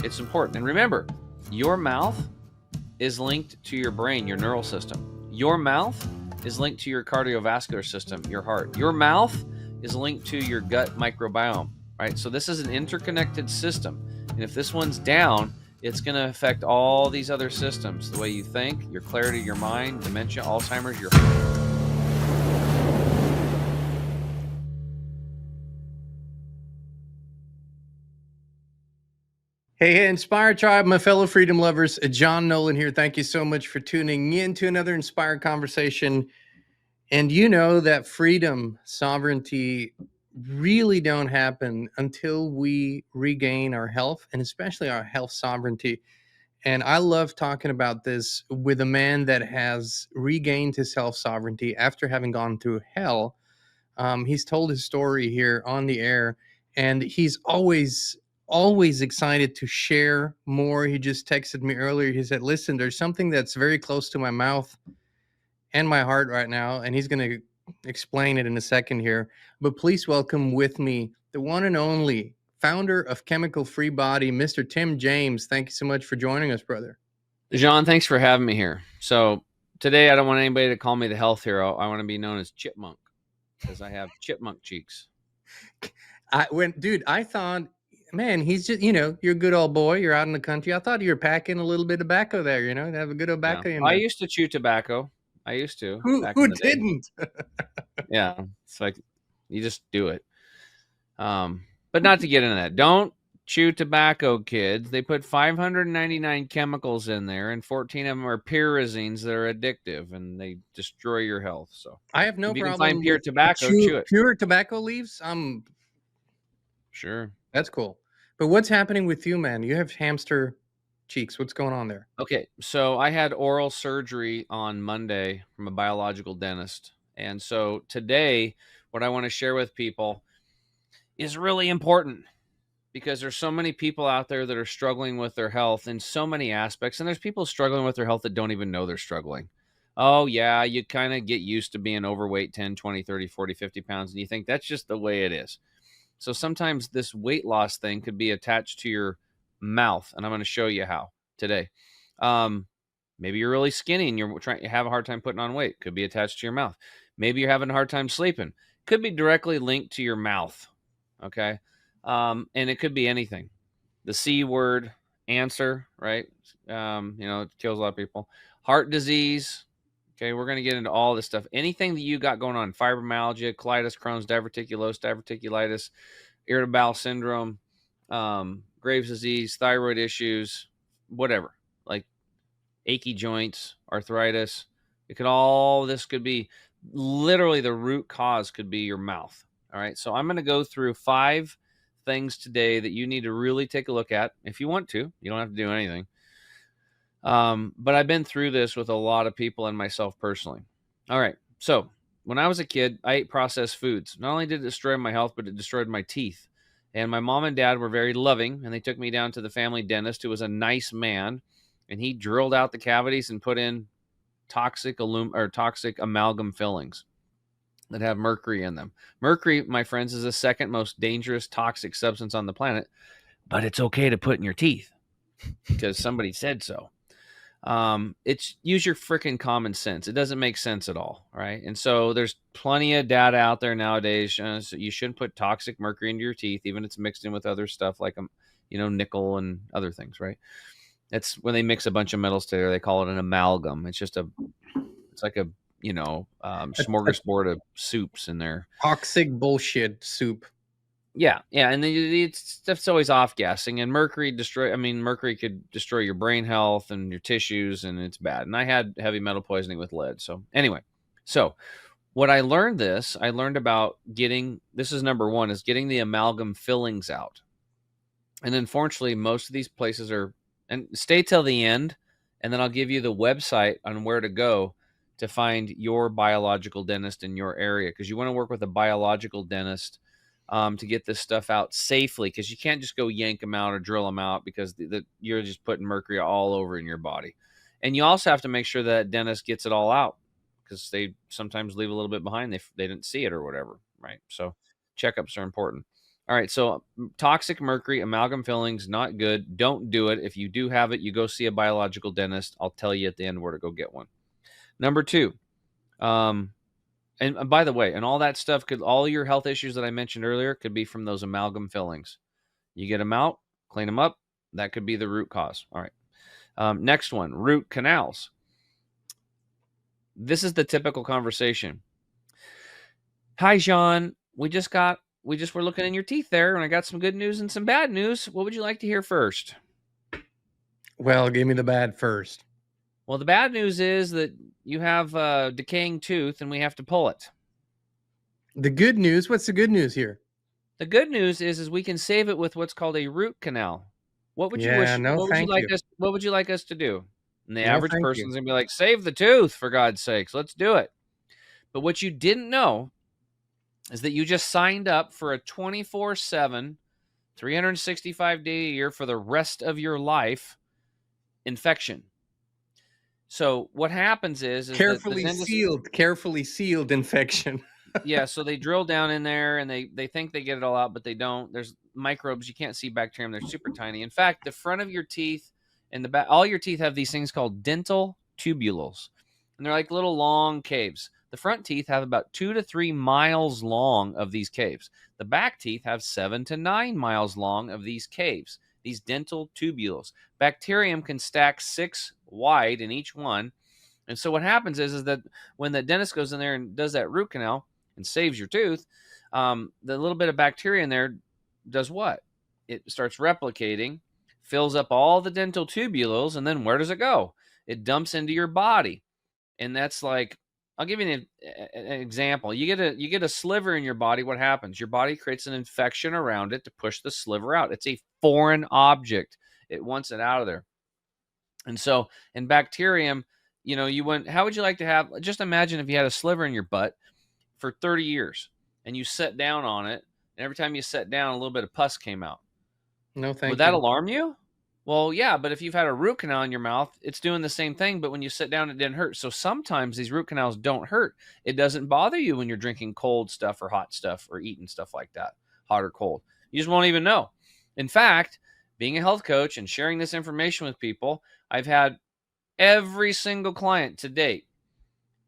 It's important. And remember, your mouth is linked to your brain, your neural system. Your mouth is linked to your cardiovascular system, your heart. Your mouth is linked to your gut microbiome, right? So this is an interconnected system. And if this one's down, it's going to affect all these other systems, the way you think, your clarity of your mind, dementia, Alzheimer's, your... Hey, Inspire Tribe, my fellow freedom lovers, John Nolan here. Thank you so much for tuning in to another Inspired Conversation. And you know that freedom, sovereignty really don't happen until we regain our health, and especially our health sovereignty. And I love talking about this with a man that has regained his health sovereignty after having gone through hell. He's told his story here on the air, and he's always excited to share more. He just texted me earlier. He said, listen, there's something that's very close to my mouth and my heart right now, and he's going to explain it in a second here. But please welcome with me the one and only founder of Chemical Free Body, Mr. Tim James. Thank you so much for joining us, brother. John, thanks for having me here. So today I don't want anybody to call me the health hero. I want to be known as Chipmunk because I have chipmunk cheeks. I thought, man, he's just, you're a good old boy. You're out in the country. I thought you were packing a little bit of tobacco there, to have a good tobacco in there. I used to chew tobacco. I used to. Who didn't? Yeah. It's like, you just do it. But not to get into that. Don't chew tobacco, kids. They put 599 chemicals in there, and 14 of them are pyrazines that are addictive, and they destroy your health. So I have no if you problem can find pure tobacco, chew it. Pure tobacco leaves? Sure. That's cool. But what's happening with you, man? You have hamster cheeks. What's going on there? Okay, so I had oral surgery on Monday from a biological dentist. And so today, what I want to share with people is really important because there's so many people out there that are struggling with their health in so many aspects. And there's people struggling with their health that don't even know they're struggling. Oh, yeah, you kind of get used to being overweight 10, 20, 30, 40, 50 pounds, and you think that's just the way it is. So sometimes this weight loss thing could be attached to your mouth, and I'm going to show you how today. Maybe you're really skinny and you have a hard time putting on weight. Could be attached to your mouth. Maybe you're having a hard time sleeping. Could be directly linked to your mouth. Okay. And it could be anything. The C word, answer, right? It kills a lot of people. Heart disease. Okay. We're going to get into all this stuff. Anything that you got going on, fibromyalgia, colitis, Crohn's, diverticulitis, irritable bowel syndrome, Graves' disease, thyroid issues, whatever, like achy joints, arthritis. This could be literally the root cause could be your mouth. All right. So I'm going to go through 5 things today that you need to really take a look at. If you want to, you don't have to do anything. But I've been through this with a lot of people and myself personally. All right. So when I was a kid, I ate processed foods. Not only did it destroy my health, but it destroyed my teeth. And my mom and dad were very loving, and they took me down to the family dentist, who was a nice man, and he drilled out the cavities and put in toxic amalgam fillings that have mercury in them. Mercury, my friends, is the second most dangerous toxic substance on the planet, but it's okay to put in your teeth because somebody said so. Use your freaking common sense. It doesn't make sense at all, right? And so there's plenty of data out there nowadays. So you shouldn't put toxic mercury into your teeth, even if it's mixed in with other stuff like nickel and other things, right? That's when they mix a bunch of metals together. They call it an amalgam. It's like a smorgasbord of soups in there. Toxic bullshit soup. Yeah, and stuff's always off-gassing, and mercury could destroy your brain health and your tissues, and it's bad. And I had heavy metal poisoning with lead. So anyway, what I learned about this is number 1, is getting the amalgam fillings out. And unfortunately, most of these places and stay till the end, and then I'll give you the website on where to go to find your biological dentist in your area, because you want to work with a biological dentist to get this stuff out safely, because you can't just go yank them out or drill them out, because you're just putting mercury all over in your body. And you also have to make sure that dentist gets it all out, because they sometimes leave a little bit behind. They didn't see it or whatever, right? So checkups are important. All right, so toxic mercury, amalgam fillings, not good. Don't do it. If you do have it, you go see a biological dentist. I'll tell you at the end where to go get one. Number two, and by the way, and all that stuff all your health issues that I mentioned earlier could be from those amalgam fillings. You get them out, clean them up. That could be the root cause. All right. Next one, root canals. This is the typical conversation. Hi, John. We just were looking in your teeth there, and I got some good news and some bad news. What would you like to hear first? Well, give me the bad first. Well, the bad news is that you have a decaying tooth, and we have to pull it. The good news, what's the good news here? The good news is we can save it with what's called a root canal. What would you Yeah, no, thank you. What would you like us to do? And the No, average thank you. person's gonna be like, save the tooth, for God's sakes. Let's do it. But what you didn't know is that you just signed up for a 24/7, 365-day a year for the rest of your life infection. So what happens is that the dentist, carefully sealed infection. yeah, so they drill down in there and they think they get it all out, but they don't. There's microbes. You can't see bacterium. They're super tiny. In fact, the front of your teeth and the back, all your teeth have these things called dental tubules, and they're like little long caves. The front teeth have about 2 to 3 miles long of these caves. The back teeth have 7 to 9 miles long of these caves, these dental tubules. Bacterium can stack 6 wide in each one. And so what happens is that when the dentist goes in there and does that root canal and saves your tooth, the little bit of bacteria in there does what? It starts replicating, fills up all the dental tubules, and then where does it go? It dumps into your body. And that's like, I'll give you an example. You get a sliver in your body. What happens? Your body creates an infection around it to push the sliver out. It's a foreign object. It wants it out of there. And so in bacterium, how would you like to have, just imagine if you had a sliver in your butt for 30 years and you sat down on it, and every time you sat down, a little bit of pus came out. No, Would thank that you. alarm you? Well, yeah, but if you've had a root canal in your mouth, it's doing the same thing, but when you sit down, it didn't hurt. So sometimes these root canals don't hurt. It doesn't bother you when you're drinking cold stuff or hot stuff or eating stuff like that, hot or cold. You just won't even know. In fact, being a health coach and sharing this information with people, I've had every single client to date,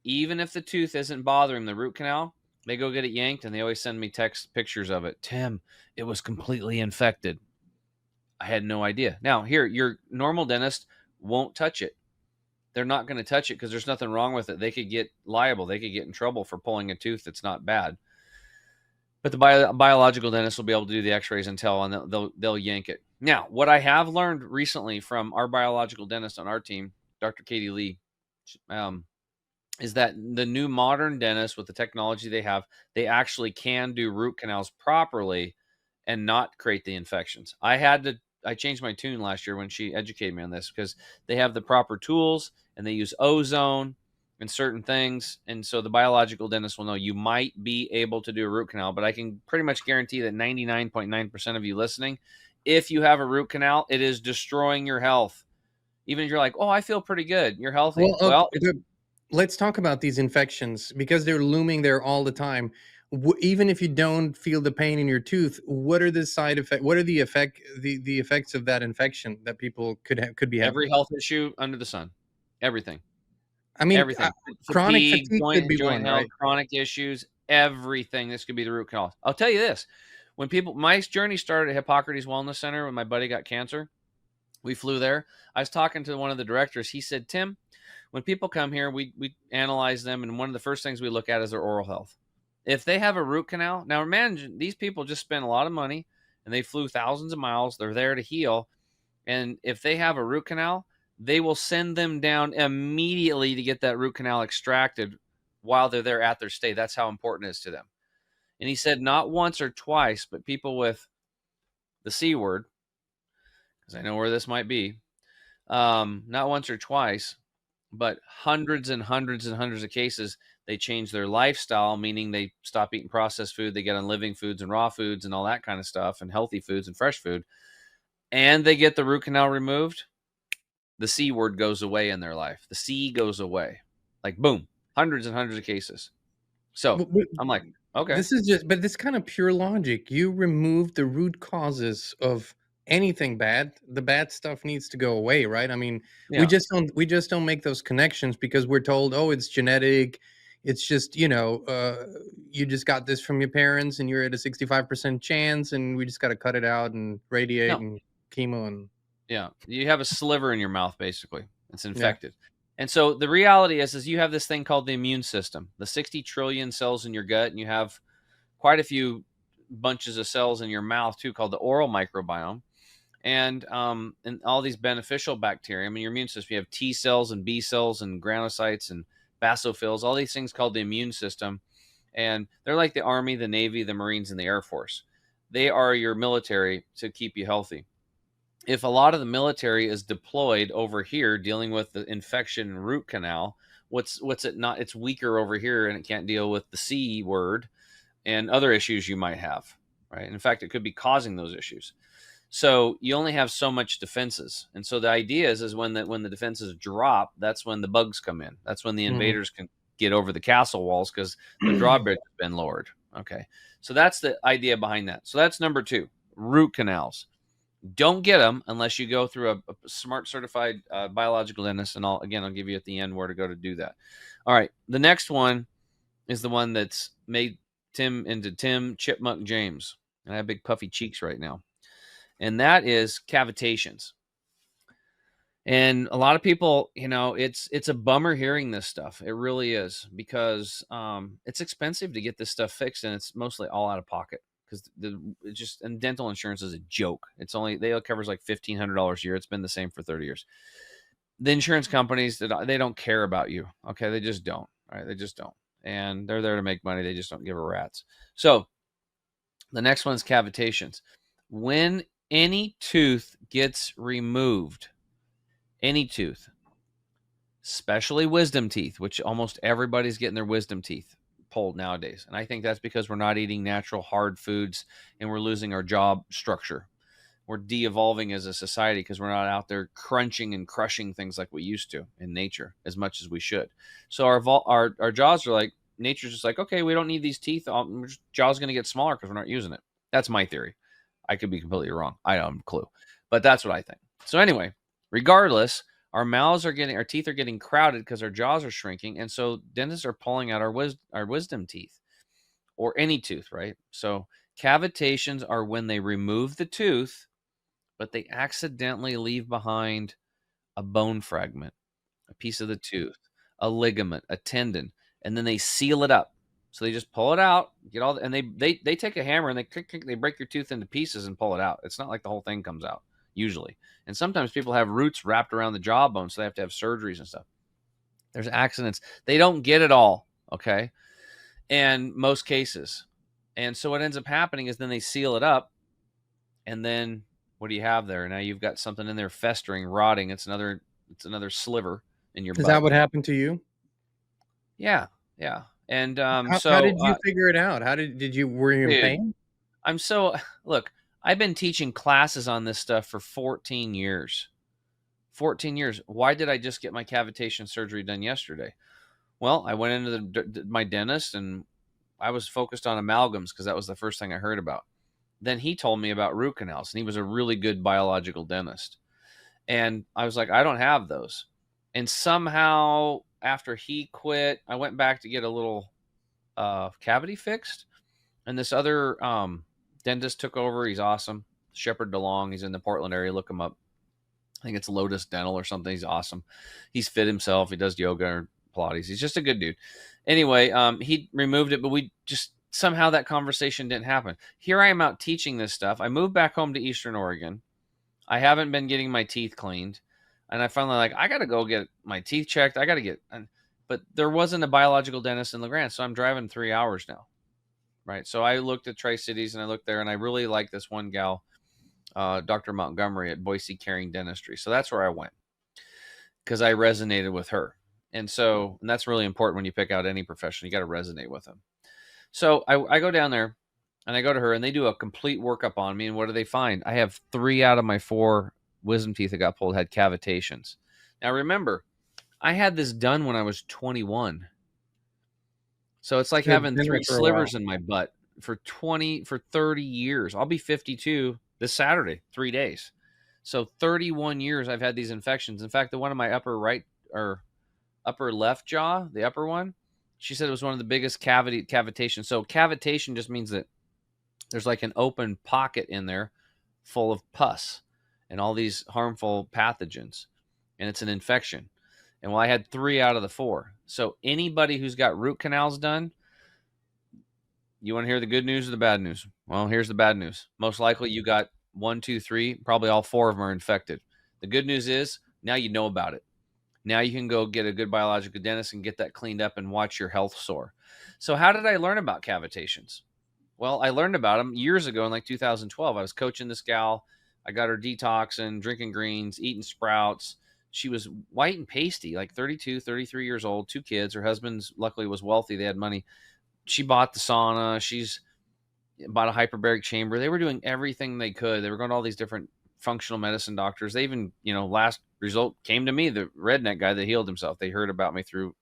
even if the tooth isn't bothering the root canal, they go get it yanked and they always send me text pictures of it. Tim, it was completely infected. I had no idea. Now, here, your normal dentist won't touch it. They're not going to touch it because there's nothing wrong with it. They could get liable. They could get in trouble for pulling a tooth that's not bad. But the biological dentist will be able to do the x-rays and tell, and they'll yank it. Now, what I have learned recently from our biological dentist on our team, Dr. Katie Lee, is that the new modern dentists with the technology they have, they actually can do root canals properly and not create the infections. I changed my tune last year when she educated me on this because they have the proper tools and they use ozone and certain things. And so the biological dentist will know you might be able to do a root canal, but I can pretty much guarantee that 99.9% of you listening, if you have a root canal, it is destroying your health. Even if you're like, oh, I feel pretty good, you're healthy. Well, let's talk about these infections because they're looming there all the time. Even if you don't feel the pain in your tooth, what are the side effects? What are the effects of that infection that people could be having? Every health issue under the sun, everything. I mean, Everything. chronic Fatigue, fatigue could be joint one, health, right? chronic issues, everything. This could be the root cause. I'll tell you this. My journey started at Hippocrates Wellness Center when my buddy got cancer. We flew there. I was talking to one of the directors. He said, Tim, when people come here, we analyze them, and one of the first things we look at is their oral health. If they have a root canal, now imagine these people just spent a lot of money and they flew thousands of miles. They're there to heal. And if they have a root canal, they will send them down immediately to get that root canal extracted while they're there at their stay. That's how important it is to them. And he said not once or twice, but people with the C word, because I know where this might be, not once or twice, but hundreds and hundreds and hundreds of cases, they change their lifestyle, meaning they stop eating processed food, they get on living foods and raw foods and all that kind of stuff, and healthy foods and fresh food, and they get the root canal removed. The C word goes away in their life. The C goes away. Like, boom, hundreds and hundreds of cases. So I'm like, Okay. this is just, but this kind of pure logic. You remove the root causes of anything bad. The bad stuff needs to go away, right? I mean, Yeah. we just don't make those connections because we're told, oh, it's genetic. It's just, you just got this from your parents and you're at a 65% chance, and we just got to cut it out and radiate No. and chemo and Yeah. You have a sliver in your mouth, basically. It's yeah. infected. And so the reality is you have this thing called the immune system, the 60 trillion cells in your gut, and you have quite a few bunches of cells in your mouth too, called the oral microbiome. And all these beneficial bacteria. I mean, your immune system, you have T cells and B cells and granulocytes and basophils, all these things called the immune system. And they're like the Army, the Navy, the Marines, and the Air Force. They are your military to keep you healthy. If a lot of the military is deployed over here dealing with the infection root canal, what's it not? It's weaker over here and it can't deal with the C word and other issues you might have, right? In fact, it could be causing those issues. So you only have so much defenses, and so the idea is when the defenses drop, that's when the bugs come in. That's when the Mhm. invaders can get over the castle walls because the drawbridge has been lowered. Okay, so that's the idea behind that. So that's number two: root canals. Don't get them unless you go through a smart certified biological dentist, and I'll give you at the end where to go to do that. All right, the next one is the one that's made Tim into Tim Chipmunk James, and I have big puffy cheeks right now, and that is cavitations. And a lot of people, it's a bummer hearing this stuff. It really is because it's expensive to get this stuff fixed, and it's mostly all out of pocket because and dental insurance is a joke. It's only they covers like $1,500 a year. It's been the same for 30 years. The insurance companies they don't care about you. Okay, they just don't. Right, they just don't, and they're there to make money. They just don't give a rat's. So the next one is cavitations. When any tooth gets removed, any tooth, especially wisdom teeth, which almost everybody's getting their wisdom teeth pulled nowadays. And I think that's because we're not eating natural hard foods and we're losing our jaw structure. We're de-evolving as a society because we're not out there crunching and crushing things like we used to in nature as much as we should. So our jaws are like, nature's just like, okay, we don't need these teeth. Jaw's going to get smaller because we're not using it. That's my theory. I could be completely wrong. I don't have a clue. But that's what I think. So anyway, regardless, our teeth are getting crowded because our jaws are shrinking. And so dentists are pulling out our wisdom teeth or any tooth, right? So cavitations are when they remove the tooth, but they accidentally leave behind a bone fragment, a piece of the tooth, a ligament, a tendon, and then they seal it up. So they just pull it out, and they take a hammer and they break your tooth into pieces and pull it out. It's not like the whole thing comes out usually. And sometimes people have roots wrapped around the jawbone, so they have to have surgeries and stuff. There's accidents. They don't get it all, okay? And most cases. And so what ends up happening is then they seal it up, and then what do you have there? Now you've got something in there festering, rotting. It's another sliver in your Is that butt. what happened to you? Yeah, yeah. And How did you figure it out? How did you were you in dude, pain? I'm so look. I've been teaching classes on this stuff for 14 years. 14 years. Why did I just get my cavitation surgery done yesterday? Well, I went into my dentist and I was focused on amalgams because that was the first thing I heard about. Then he told me about root canals, and he was a really good biological dentist. And I was like, I don't have those. And somehow, after he quit, I went back to get a little cavity fixed. And this other dentist took over. He's awesome. Shepard DeLong. He's in the Portland area. Look him up. I think it's Lotus Dental or something. He's awesome. He's fit himself. He does yoga or Pilates. He's just a good dude. Anyway, he removed it, but we just somehow that conversation didn't happen. Here I am out teaching this stuff. I moved back home to Eastern Oregon. I haven't been getting my teeth cleaned. And I finally I got to go get my teeth checked. I got to get, but there wasn't a biological dentist in LeGrand. So I'm driving 3 hours now. Right. So I looked at Tri-Cities and I looked there and I really like this one gal, Dr. Montgomery at Boise Caring Dentistry. So that's where I went because I resonated with her. And that's really important when you pick out any profession. You got to resonate with them. So I go down there and I go to her and they do a complete workup on me. And what do they find? I have 3 out of my 4 wisdom teeth that got pulled had cavitations. Now remember, I had this done when I was 21. So it's like So it's having been there 3 for a while. slivers in my butt for 30 years. I'll be 52 this Saturday, 3 days. So 31 years I've had these infections. In fact, the one in my upper right or upper left jaw, the upper one, she said it was one of the biggest cavitation. So cavitation just means that there's like an open pocket in there full of pus and all these harmful pathogens, and it's an infection. And well, I had 3 out of the 4. So anybody who's got root canals done, you want to hear the good news or the bad news? Well, here's the bad news. Most likely you got 1, 2, 3, probably all 4 of them are infected. The good news is now you know about it. Now you can go get a good biological dentist and get that cleaned up and watch your health soar. So how did I learn about cavitations? Well, I learned about them years ago in like 2012. I was coaching this gal. I got her detoxing, drinking greens, eating sprouts. She was white and pasty, like 32, 33 years old, 2 kids. Her husband's luckily was wealthy. They had money. She bought the sauna. She's bought a hyperbaric chamber. They were doing everything they could. They were going to all these different functional medicine doctors. They even, last result came to me, the redneck guy that healed himself. They heard about me through,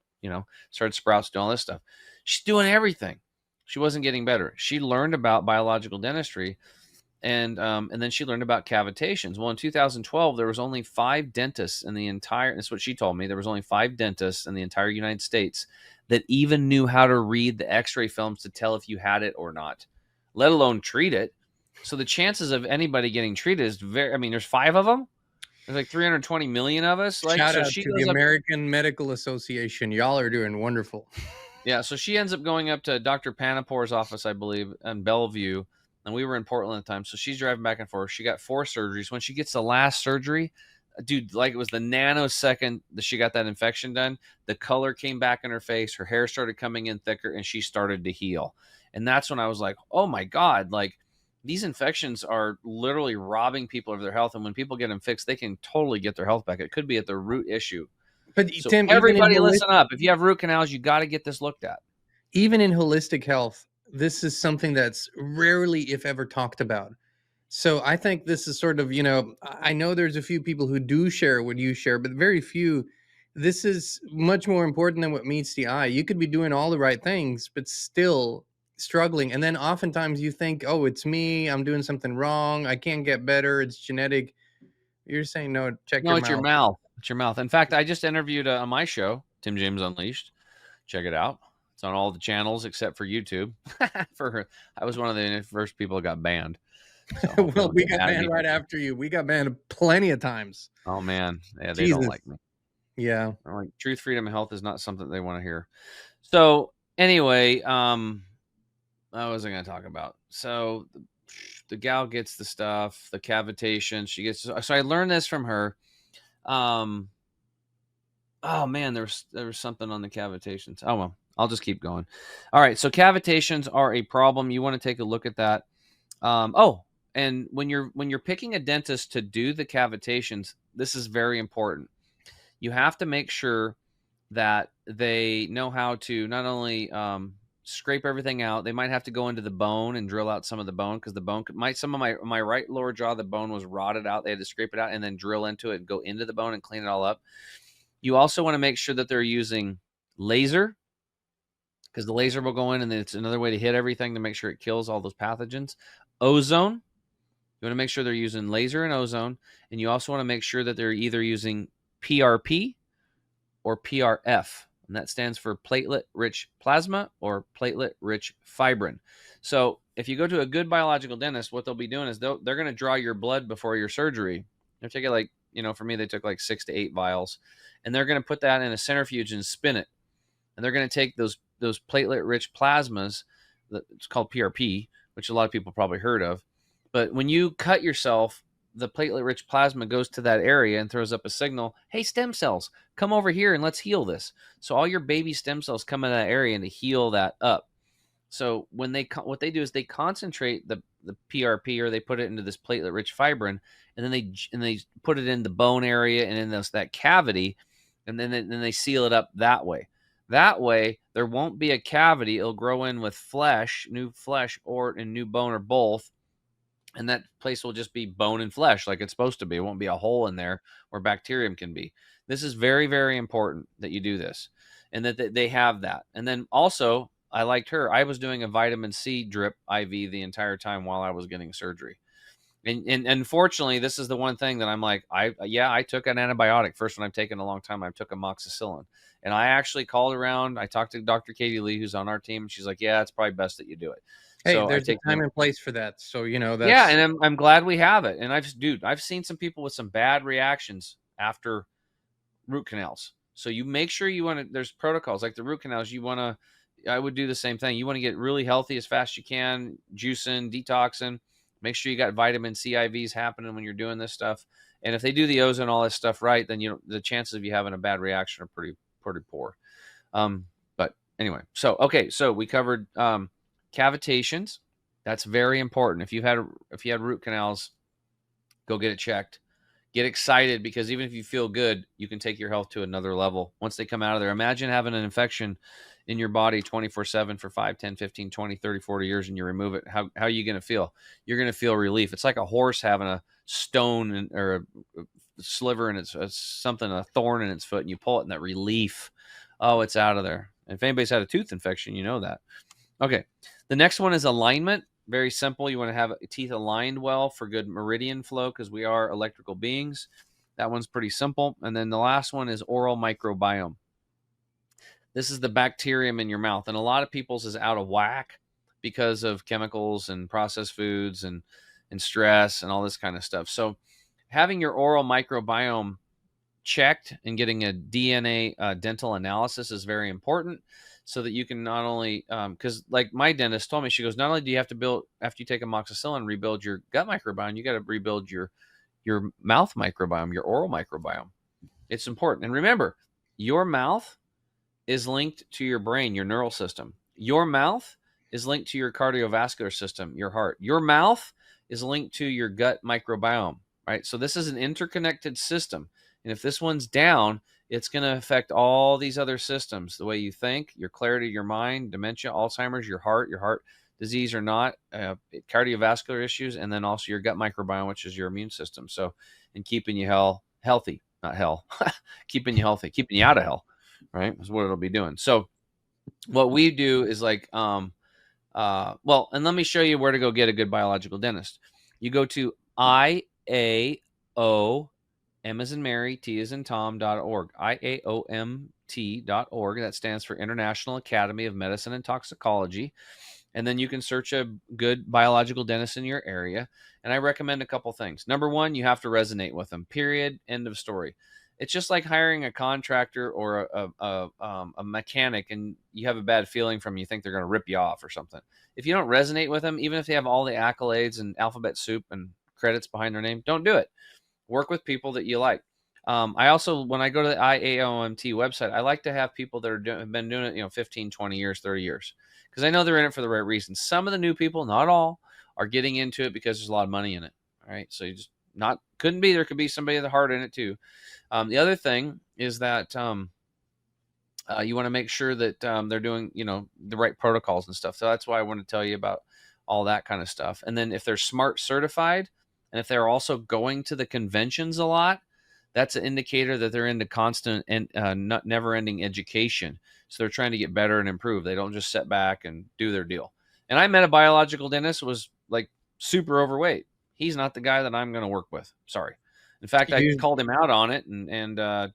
started sprouts, doing all this stuff. She's doing everything. She wasn't getting better. She learned about biological dentistry, and then she learned about cavitations. Well, in 2012, there was only 5 dentists in the entire. That's what she told me. There was only 5 dentists in the entire United States that even knew how to read the X-ray films to tell if you had it or not, let alone treat it. So the chances of anybody getting treated is very. I mean, there's 5 of them. There's like 320 million of us. Like, Shout so out she to the goes up. American Medical Association. Y'all are doing wonderful. Yeah, so she ends up going up to Dr. Panapor's office, I believe, in Bellevue, and we were in Portland at the time. So she's driving back and forth. She got 4 surgeries. When she gets the last surgery, dude, like it was the nanosecond that she got that infection done, the color came back in her face, her hair started coming in thicker, and she started to heal. And that's when I was like, oh my God, like these infections are literally robbing people of their health. And when people get them fixed, they can totally get their health back. It could be at the root issue. But So Tim, everybody listen up. If you have root canals, you got to get this looked at. even in holistic health, this is something that's rarely, if ever, talked about. So I think this is sort of, I know there's a few people who do share what you share, but very few. This is much more important than what meets the eye. You could be doing all the right things, but still struggling. And then oftentimes you think, oh, it's me. I'm doing something wrong. I can't get better. It's genetic. You're saying, no, check No, your it's your mouth. mouth. It's your mouth. In fact, I just interviewed on my show, Tim James Unleashed. Check it out. It's on all the channels except for YouTube. I was one of the first people that got banned. So Well, we got banned right after you. We got banned plenty of times. Oh man, yeah, they don't Jesus. like me. Yeah. Like truth, freedom, and health is not something they want to hear. So anyway, what was I going to talk about? So the gal gets the stuff, the cavitation. She gets. So I learned this from her. Oh man, there was something on the cavitations. Oh well, I'll just keep going. All right, so cavitations are a problem. You want to take a look at that. And when you're picking a dentist to do the cavitations, this is very important. You have to make sure that they know how to not only scrape everything out. They might have to go into the bone and drill out some of the bone because the bone some of my right lower jaw, the bone was rotted out. They had to scrape it out and then drill into it and go into the bone and clean it all up. You also want to make sure that they're using laser because the laser will go in and it's another way to hit everything to make sure it kills all those pathogens. Ozone. You want to make sure they're using laser and ozone. And you also want to make sure that they're either using PRP or PRF. And that stands for platelet-rich plasma or platelet-rich fibrin. So if you go to a good biological dentist, what they'll be doing is they're going to draw your blood before your surgery. They'll take it like, for me, they took like 6 to 8 vials. And they're going to put that in a centrifuge and spin it. And they're going to take those platelet-rich plasmas, it's called PRP, which a lot of people probably heard of. But when you cut yourself, the platelet-rich plasma goes to that area and throws up a signal, hey, stem cells, come over here and let's heal this. So all your baby stem cells come in that area and to heal that up. So when what they do is they concentrate the PRP or they put it into this platelet-rich fibrin, and then they put it in the bone area and in that cavity, and then they seal it up that way. That way, there won't be a cavity. It'll grow in with new flesh, or in new bone, or both. And that place will just be bone and flesh like it's supposed to be. It won't be a hole in there where bacterium can be. This is very, very important that you do this and that they have that. And then also, I liked her. I was doing a vitamin C drip IV the entire time while I was getting surgery. And unfortunately, this is the one thing that I'm like, I took an antibiotic. First one I've taken in a long time. I took amoxicillin. And I actually called around. I talked to Dr. Katie Lee, who's on our team. And she's like, yeah, it's probably best that you do it. Hey, So I there's a take time and place for that. So, yeah, that's and I'm glad we have it. And I've seen some people with some bad reactions after root canals. So you make sure you want to, there's protocols like the root canals. I would do the same thing. You want to get really healthy as fast as you can, juicing, detoxing, make sure you got vitamin C IVs happening when you're doing this stuff. And if they do the ozone, all this stuff right, then the chances of you having a bad reaction are pretty poor. But anyway, so we covered cavitations. That's very important. If you had root canals, go get it checked. Get excited, because even if you feel good, you can take your health to another level once they come out of there. Imagine having an infection in your body 24/7 for 5, 10, 15, 20, 30, 40 years, and you remove it. How are you going to feel? You're going to feel relief. It's like a horse having a stone or a sliver in its a thorn in its foot, and you pull it, and that relief, oh, it's out of there. And if anybody's had a tooth infection, you know that. Okay. The next one is alignment. Very simple. You want to have teeth aligned well for good meridian flow, because we are electrical beings. That one's pretty simple. And then the last one is oral microbiome. This is the bacterium in your mouth. And a lot of people's is out of whack because of chemicals and processed foods and stress and all this kind of stuff. So having your oral microbiome checked and getting a DNA dental analysis is very important, so that you can not only, because like my dentist told me, she goes, not only do you have to build, after you take amoxicillin, rebuild your gut microbiome, you got to rebuild your mouth microbiome, your oral microbiome. It's important. And remember, your mouth is linked to your brain, your neural system. Your mouth is linked to your cardiovascular system, your heart. Your mouth is linked to your gut microbiome, right? So this is an interconnected system. And if this one's down, it's going to affect all these other systems, the way you think, your clarity of your mind, dementia, Alzheimer's, your heart disease or not, cardiovascular issues, and then also your gut microbiome, which is your immune system. So, in keeping you healthy, not hell, keeping you healthy, keeping you out of hell, right? Is what it'll be doing. So, what we do is like, and let me show you where to go get a good biological dentist. You go to IAO, M as in Mary, T as in Tom.org, IAOMT.org. That stands for International Academy of Medicine and Toxicology. And then you can search a good biological dentist in your area. And I recommend a couple things. Number one, you have to resonate with them, period, end of story. It's just like hiring a contractor or a mechanic, and you have a bad feeling from them. You think they're going to rip you off or something. If you don't resonate with them, even if they have all the accolades and alphabet soup and credits behind their name, don't do it. Work with people that you like. I also, when I go to the IAOMT website, I like to have people that have been doing it, 15, 20 years, 30 years, because I know they're in it for the right reasons. Some of the new people, not all, are getting into it because there's a lot of money in it. All right. So there could be somebody with a heart in it too. The other thing is that you want to make sure that they're doing, the right protocols and stuff. So that's why I want to tell you about all that kind of stuff. And then if they're SMART certified, and if they're also going to the conventions a lot, that's an indicator that they're into constant and never-ending education. So they're trying to get better and improve. They don't just sit back and do their deal. And I met a biological dentist who was like super overweight. He's not the guy that I'm going to work with. Sorry. In fact, I called him out on it, and I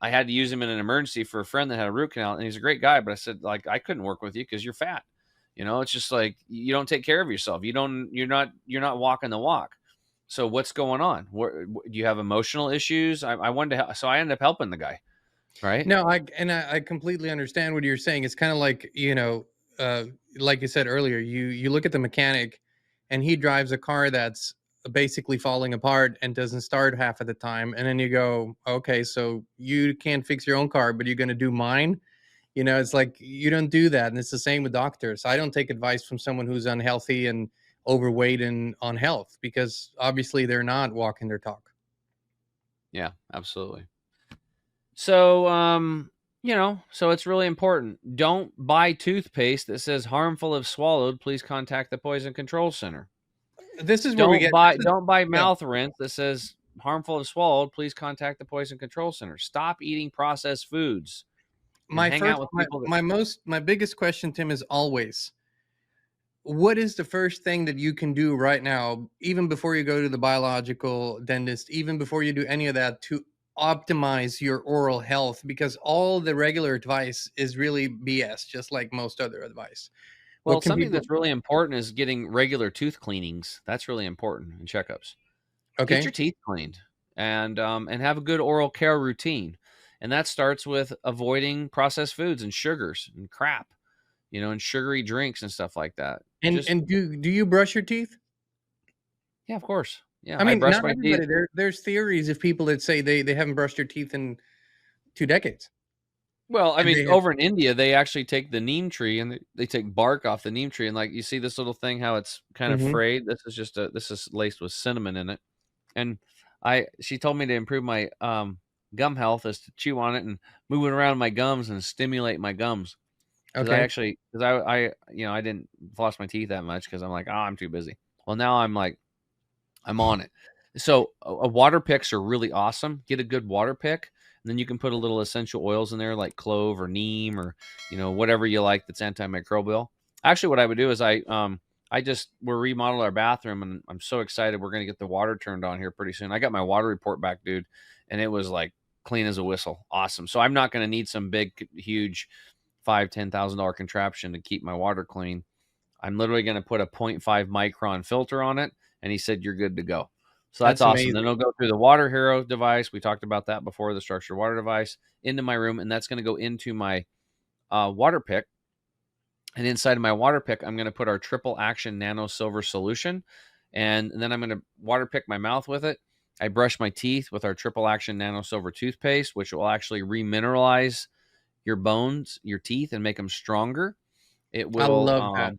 had to use him in an emergency for a friend that had a root canal, and he's a great guy. But I said, like, I couldn't work with you because you're fat. It's just like you don't take care of yourself. You're not walking the walk. So what's going on? Do you have emotional issues? I wanted to help, so I ended up helping the guy. Right? No, I completely understand what you're saying. It's kind of like, like you said earlier, you look at the mechanic and he drives a car that's basically falling apart and doesn't start half of the time. And then you go, okay, so you can't fix your own car, but you're going to do mine. It's like you don't do that. And it's the same with doctors. I don't take advice from someone who's unhealthy and overweight and on health, because obviously they're not walking their talk. Yeah, absolutely. So, so it's really important. Don't buy toothpaste that says harmful if swallowed. Please contact the Poison Control Center. This is where we get. Don't buy mouth rinse that says harmful if swallowed. Please contact the Poison Control Center. Stop eating processed foods. and My hang out first, with people that. my biggest question, Tim, is always, what is the first thing that you can do right now, even before you go to the biological dentist, even before you do any of that, to optimize your oral health? Because all the regular advice is really BS, just like most other advice. Well, What can something people? that's really important is getting regular tooth cleanings. That's really important in checkups. Get your Okay. teeth cleaned and have a good oral care routine. And that starts with avoiding processed foods and sugars and crap, and sugary drinks and stuff like that. Just And do you brush your teeth? yeah, of course. Yeah, I I mean, brush not my teeth. everybody. There's theories of people that say they haven't brushed their teeth in 2 decades, Well, I and mean, they have. over in India, they actually take the neem tree and they take bark off the neem tree, and like you see this little thing, how it's kind of Mhm. frayed. This is laced with cinnamon in it, and she told me to improve my gum health is to chew on it and move it around my gums and stimulate my gums because Okay. I didn't floss my teeth that much because I'm like, oh, I'm too busy. Well, now I'm like, I'm on it. So water picks are really awesome. Get a good water pick, and then you can put a little essential oils in there like clove or neem or whatever you like that's antimicrobial. Actually, what I would do is we're remodeling our bathroom, and I'm so excited we're gonna get the water turned on here pretty soon. I got my water report back, dude, and it was like clean as a whistle. Awesome. So I'm not gonna need some big, huge $5,000-$10,000 contraption to keep my water clean. I'm literally going to put a zero point 0.5 micron filter on it. And he said, you're good to go. So that's That's awesome. Then amazing. it'll go through the Water Hero device. We talked about that before, the structured water device, into my room. And that's going to go into my water pick. And inside of my water pick, I'm going to put our triple action nano silver solution. And then I'm going to water pick my mouth with it. I brush my teeth with our triple action nano silver toothpaste, which will actually remineralize your bones, your teeth, and make them stronger. It I will love that.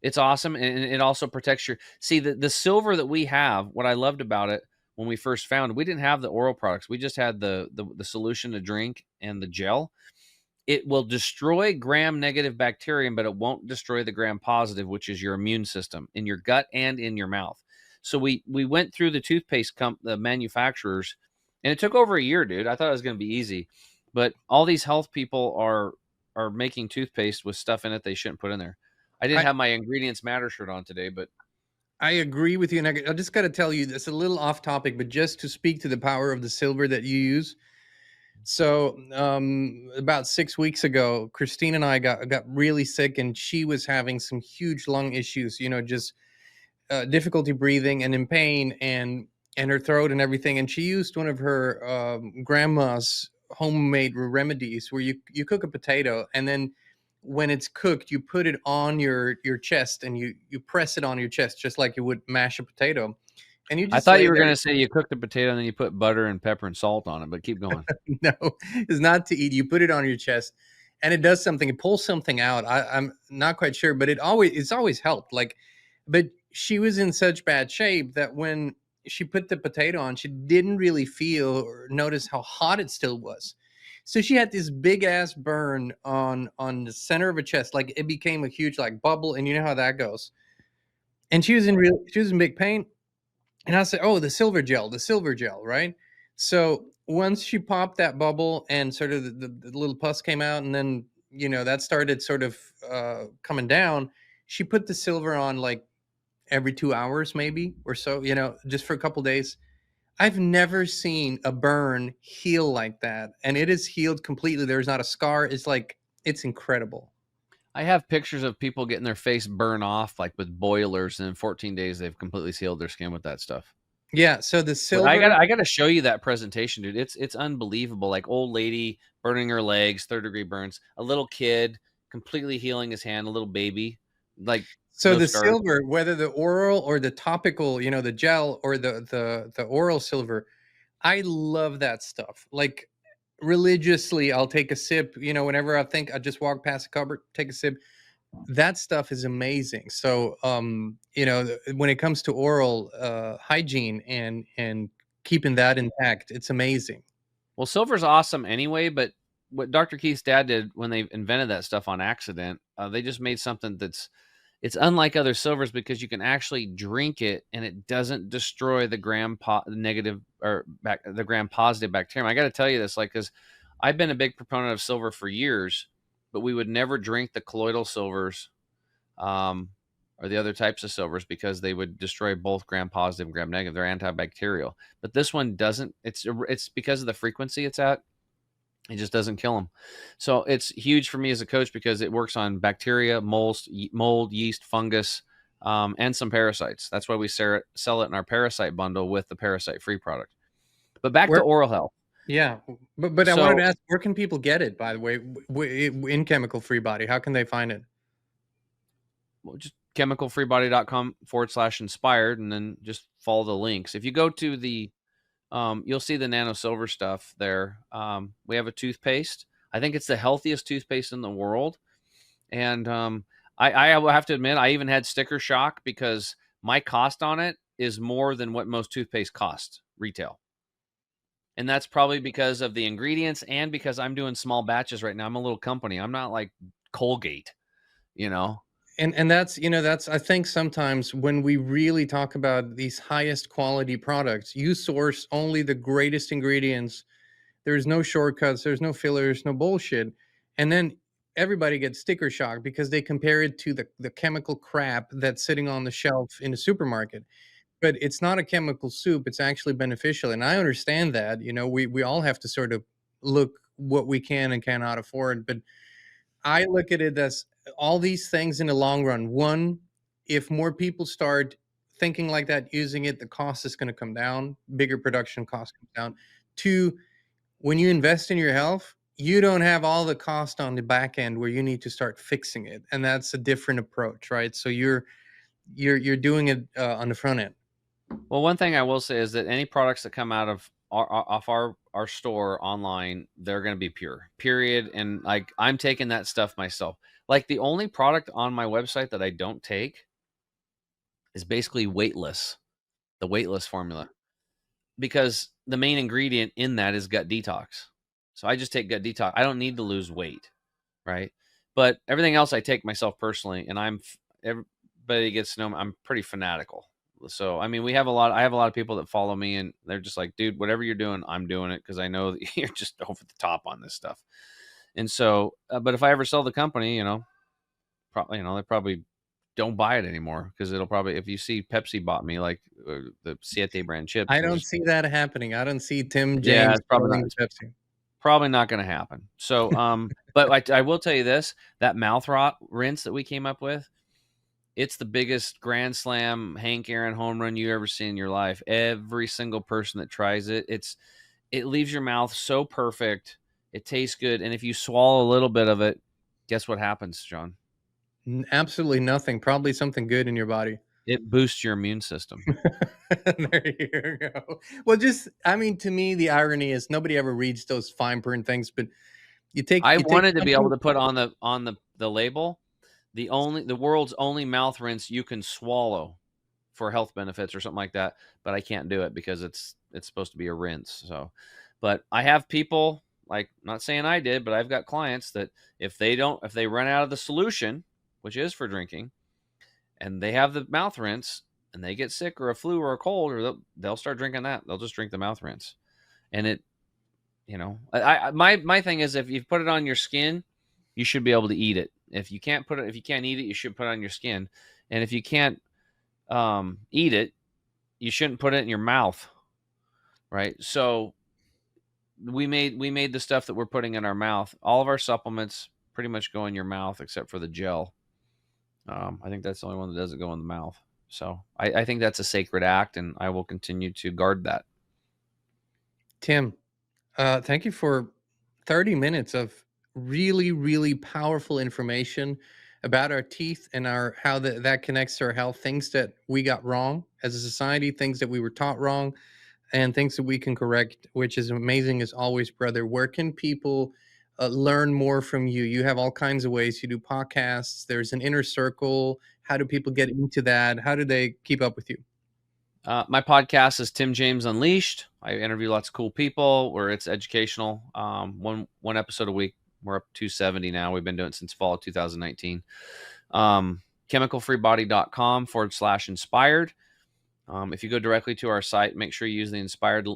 it's awesome, and it also protects your see, the silver that we have, what I loved about it when we first found it, we didn't have the oral products. We just had the solution to drink and the gel. It will destroy gram-negative bacterium, but it won't destroy the gram-positive, which is your immune system in your gut and in your mouth. So we went through the toothpaste the manufacturers, and it took over a year, dude. I thought it was gonna be easy, but all these health people are making toothpaste with stuff in it they shouldn't put in there. I didn't I have my Ingredients Matter shirt on today, but I agree with you, and I just got to tell you, it's a little off topic, but just to speak to the power of the silver that you use. So, about 6 weeks ago, Christine and I got really sick, and she was having some huge lung issues. Just difficulty breathing and in pain, and her throat and everything. And she used one of her grandma's homemade remedies, where you cook a potato, and then when it's cooked, you put it on your chest, and you press it on your chest just like you would mash a potato, and you I just thought lay you were there. gonna say you cooked the potato and then you put butter and pepper and salt on it, but keep going. No, it's not to eat. You put it on your chest, and it does something. It pulls something out. I'm not quite sure, but it's always helped. Like, but she was in such bad shape that when she put the potato on, she didn't really feel or notice how hot it still was. So she had this big ass burn on the center of her chest, like it became a huge like bubble, and you know how that goes. And she was in big pain, and I said, "Oh, the silver gel, right?" So once she popped that bubble and sort of the little pus came out, and then that started sort of coming down, she put the silver on like every 2 hours, maybe or so, just for a couple days. I've never seen a burn heal like that, and it is healed completely. There's not a scar. It's incredible. I have pictures of people getting their face burn off like with boilers, and in 14 days they've completely sealed their skin with that stuff. Yeah. So the But silver. I gotta show you that presentation, dude. It's unbelievable. Like old lady burning her legs, 3rd-degree burns. A little kid completely healing his hand. A little baby, like So no the scars. silver, whether the oral or the topical, the gel or the oral silver, I love that stuff. Like religiously, I'll take a sip. Whenever I think I just walk past a cupboard, take a sip. That stuff is amazing. So, when it comes to oral hygiene and keeping that intact, it's amazing. Well, silver's awesome anyway, but what Dr. Keith's dad did when they invented that stuff on accident, they just made something it's unlike other silvers because you can actually drink it and it doesn't destroy the gram negative or the gram positive bacterium. I got to tell you this, like, because I've been a big proponent of silver for years, but we would never drink the colloidal silvers, um, or the other types of silvers, because they would destroy both gram positive and gram negative. They're antibacterial, but this one doesn't. It's because of the frequency it's at. It just doesn't kill them. So it's huge for me as a coach because it works on bacteria, mold, yeast, fungus, and some parasites. That's why we sell it in our parasite bundle with the parasite-free product. But back to Where oral health. Yeah, but I wanted to So ask, where can people get it, by the way, in Chemical Free Body? How can they find it? just chemicalfreebody.com/inspired, and then just follow the links. If you go to the, you'll see the Nano Silver stuff there. We have a toothpaste. I think it's the healthiest toothpaste in the world. And I will have to admit, I even had sticker shock because my cost on it is more than what most toothpaste costs retail. And that's probably because of the ingredients and because I'm doing small batches right now. I'm a little company. I'm not like Colgate, you know. And that's, that's, I think sometimes when we really talk about these highest quality products, you source only the greatest ingredients. There's no shortcuts, there's no fillers, no bullshit. And then everybody gets sticker shock because they compare it to the chemical crap that's sitting on the shelf in the supermarket. But it's not a chemical soup, it's actually beneficial, and I understand that. We all have to sort of look what we can and cannot afford, but I look at it as all these things in the long run. One, if more people start thinking like that, using it, the cost is gonna come down, bigger production costs come down. Two, when you invest in your health, you don't have all the cost on the back end where you need to start fixing it, and that's a different approach, right? So you're doing it, on the front end. Well, one thing I will say is that any products that come out of our store online, they're going to be pure, period. And like, I'm taking that stuff myself. Like, the only product on my website that I don't take is basically weightless, the weightless formula, because the main ingredient in that is gut detox. So I just take gut detox. I don't need to lose weight, right? But everything else I take myself personally, and everybody gets to know me, I'm pretty fanatical. So I mean, I have a lot of people that follow me, and they're just like, dude, whatever you're doing, I'm doing it because I know that you're just over the top on this stuff. And so, but if I ever sell the company, they probably don't buy it anymore, because it'll probably, if you see Pepsi bought me, like, the Siete brand chips, I they'll don't just, see that happening. I don't see Tim yeah, James it's probably not. selling Pepsi. Probably not going to happen. So, but I will tell you this: that mouth rot rinse that we came up with, it's the biggest grand slam Hank Aaron home run you ever seen in your life. Every single person that tries it, it leaves your mouth so perfect. It tastes good, and if you swallow a little bit of it, guess what happens, John? Absolutely nothing. Probably something good in your body. It boosts your immune system. There you go. Well, I mean, to me, the irony is nobody ever reads those fine print things, but I you take wanted to be able something. to put on the label, the world's only mouth rinse you can swallow for health benefits or something like that, but I can't do it because it's supposed to be a rinse. So, but I have people, like, not saying I did, but I've got clients that if they run out of the solution, which is for drinking, and they have the mouth rinse and they get sick or a flu or a cold, or they'll start drinking that. They'll just drink the mouth rinse. And it, my thing is, if you put it on your skin, you should be able to eat it. If you can't eat it, you should put it on your skin. And if you can't eat it, you shouldn't put it in your mouth, right? So we made the stuff that we're putting in our mouth. All of our supplements pretty much go in your mouth except for the gel. I think that's the only one that doesn't go in the mouth. So I think that's a sacred act, and I will continue to guard that. Tim, thank you for 30 minutes of really, really powerful information about our teeth and how that connects to our health. Things that we got wrong as a society, things that we were taught wrong, and things that we can correct, which is amazing as always, brother. Where can people learn more from you? You have all kinds of ways. You do podcasts. There's an inner circle. How do people get into that? How do they keep up with you? My podcast is Tim James Unleashed. I interview lots of cool people where it's educational. One episode a week. We're up to 270 now. We've been doing it since fall of 2019. Chemicalfreebody.com/inspired. If you go directly to our site, make sure you use the inspired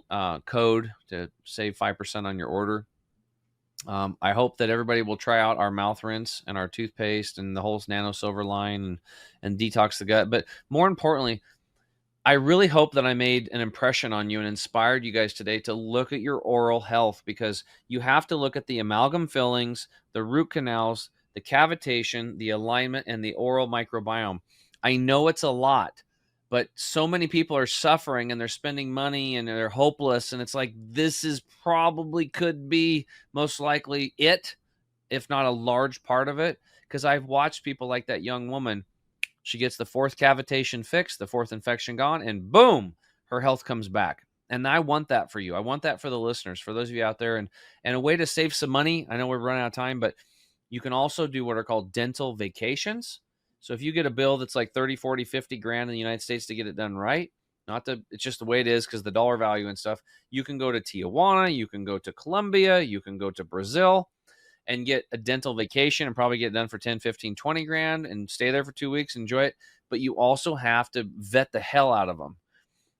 code to save 5% on your order. I hope that everybody will try out our mouth rinse and our toothpaste and the whole Nano Silver line and detox the gut. But more importantly, I really hope that I made an impression on you and inspired you guys today to look at your oral health, because you have to look at the amalgam fillings, the root canals, the cavitation, the alignment, and the oral microbiome. I know it's a lot, but so many people are suffering and they're spending money and they're hopeless. And it's like, this is probably could be most likely it, if not a large part of it. Because I've watched people like that young woman. She gets the fourth cavitation fixed, the fourth infection gone, and boom, her health comes back. And I want that for you. I want that for the listeners, for those of you out there. And a way to save some money. I know we're running out of time, but you can also do what are called dental vacations. So if you get a bill that's like 30, 40, 50 grand in the United States to get it done right, not to, it's just the way it is because the dollar value and stuff, you can go to Tijuana, you can go to Colombia, you can go to Brazil and get a dental vacation and probably get it done for 10, 15, 20 grand and stay there for 2 weeks, enjoy it. But you also have to vet the hell out of them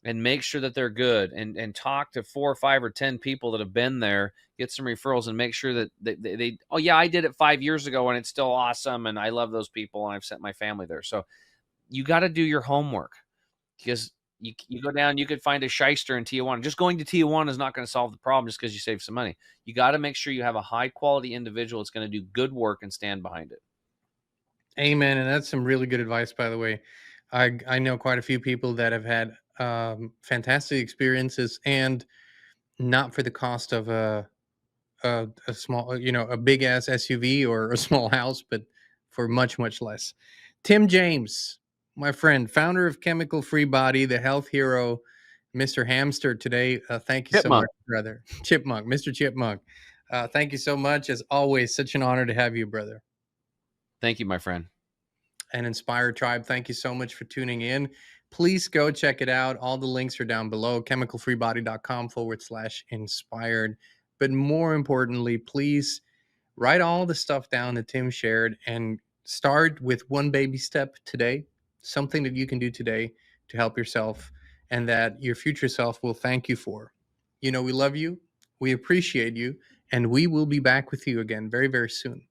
and make sure that they're good, and talk to 4 or 5 or 10 people that have been there, get some referrals, and make sure that they oh yeah, I did it 5 years ago and it's still awesome and I love those people and I've sent my family there. So you got to do your homework, because you go down, you could find a shyster in Tijuana. Just going to Tijuana is not going to solve the problem just because you save some money. You got to make sure you have a high quality individual that's going to do good work and stand behind it. Amen. And that's some really good advice, by the way. I know quite a few people that have had fantastic experiences, and not for the cost of a small, a big ass SUV or a small house, but for much, much less. Tim James, my friend, founder of Chemical Free Body, the health hero, Mr. Hamster today. Thank you so Chipmunk. much, brother. Chipmunk, Mr. Chipmunk. Thank you so much. As always, such an honor to have you, brother. Thank you, my friend. And Inspire Tribe, thank you so much for tuning in. Please go check it out. All the links are down below, chemicalfreebody.com/inspired. But more importantly, please write all the stuff down that Tim shared and start with one baby step today, something that you can do today to help yourself and that your future self will thank you for. We love you, we appreciate you, and we will be back with you again very, very soon.